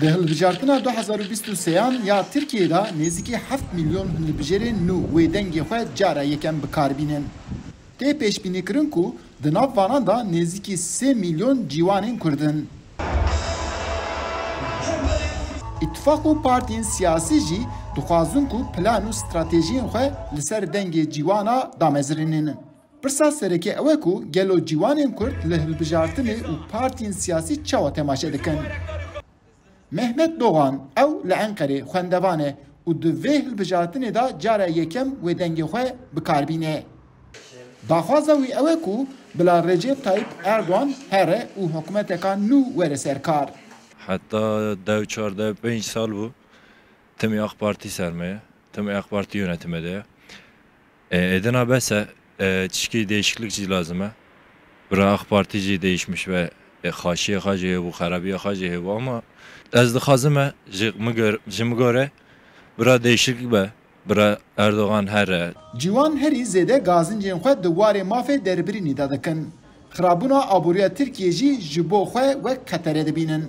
Di hilbijartina 2023 ya Tirkiyeyê nêzîkî 7 milyon hilbijarên nû wê dengê xwe cara yekem bikarbînin. Tê pêşbînîkirin ku di nav vanan da nêzîkî 3 milyon cîwanên Kurd in. İttifaq û partiyên siyasî jî dixwazin ku plan û stratejiyên xwe li ser dengê cîwana damezirînin. Pirsa sereke ew e ku gelo cîwanên Kurd li hilbijartinê û partiyên siyasî çawa temaşe dikin. Mehmet Doğan ew li Enqerê xwendevan e û di vê hilbijartinê da cara yekem wê dengê xwe bikarbîne. Daxwaza wî ew e ku bila Recep Tayyip Erdoğan here û hikûmeteka nû were ser kar. Hatta 4-5 sal bu. Tüm AK Parti sermaye, tüm AK Parti yönetimi de. Edina bese çişki değişiklikçi lazım. Bıra AK Partici değişmiş ve xaşiye xaciye bu, xarabiye xaciye bu ama ez dixazime jimi göre bıra değişiklik be. Bıra Erdoğan here. Ciwan herî zêde gazincên xwe di warê mafê derbirînê de dikin. Xirabûna aboriya Tirkiye jî ji bo xwe wek xeterê dibînin.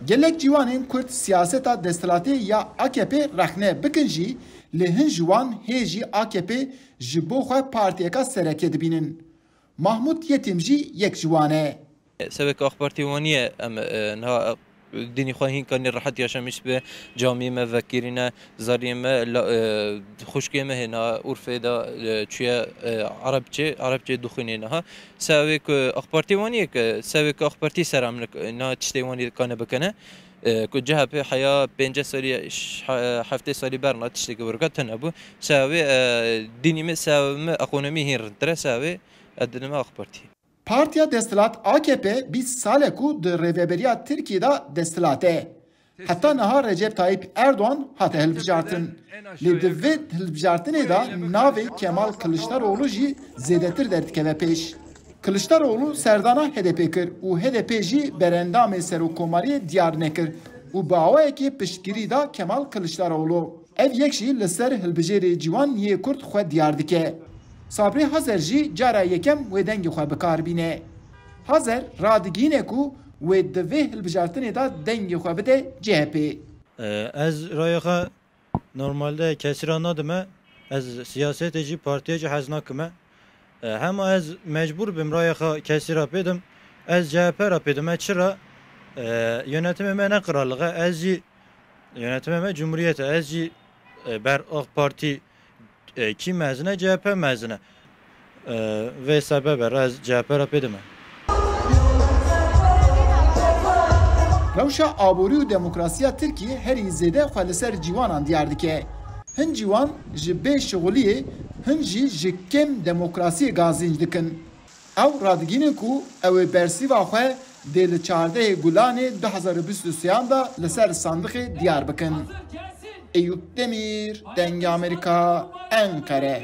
Gelek cîwanên Kurd siyaseta desthilatê ya AKP rexne bikin jî li hin ji wan hê jî AKP ji bo xwe partiyeka sereke dibînin. Mahmud Yetim jî yek ji wan e. Sevek AK Parti waniye em niha dînî xwe hîn kanî rahat yaşamış be camî me vekirîne zariyê me xuşkê me hêna Urfê da çûye Arabçê dixwînê niha sevek AK Parti waniye ke sevek AK Parti seram niha tiştê wanî dikane bikene ku CHP heya 5 salî 7 salî berna tiştekî wirka tune bû sevê dînî me sevê ekonomî hîn rintire sevê edinime AK Parti. Partiya Destilat AKP 20 sale ku di Rêveberiya Tirkiyeyê destilat e. Heta niha Recep Tayyip Erdoğan hate hilbijartin. Lê di vê hilbijartinê da navê Kemal Kılıçdaroğlu jî zêdetir derdikeve pêş. Kılıçdaroğlu serdana HDP kir û HDP jî berendamê serokkomariyê diyar nekir û bi awayekê piştgirî da Kemal Kılıçdaroğlu. Ev yek jî li ser hilbijarê cîwan yê Kurd xwe diyar dike. Sabri Hazer jî cara yekem wê dengê xwe bikarbîne. Hazer radigîne ku wê di vê hilbijartinê da dengê xwe bide CHP. Ez raya normalde kesira nadime, ez siyasetê jî partiyê jî hez nakime. Hema ez mecbur bim raya kesira pêdim, ez CHP ra pêdim. Çira yönetimê me ne krallığa, ez jî yönetimê me Cumhuriyet ez jî ber AK Parti ki mezine CHP mezine ve sebebe ez CHP ra pêdim. Rewşa aborî û demokrasiya Tirkiye herî zêde xwe li ser cîwanan diyar dike. Hin cîwan ji bê şixuliyê, hin jî ji kêm demokrasiyê gazinc dikin. Ew radigînin ku ew ê bersîva xwe dê li 14 Gulanê 2023 da li ser sandiqê diyar bikin. Eyüp Demir, Denge Amerika, Ankara.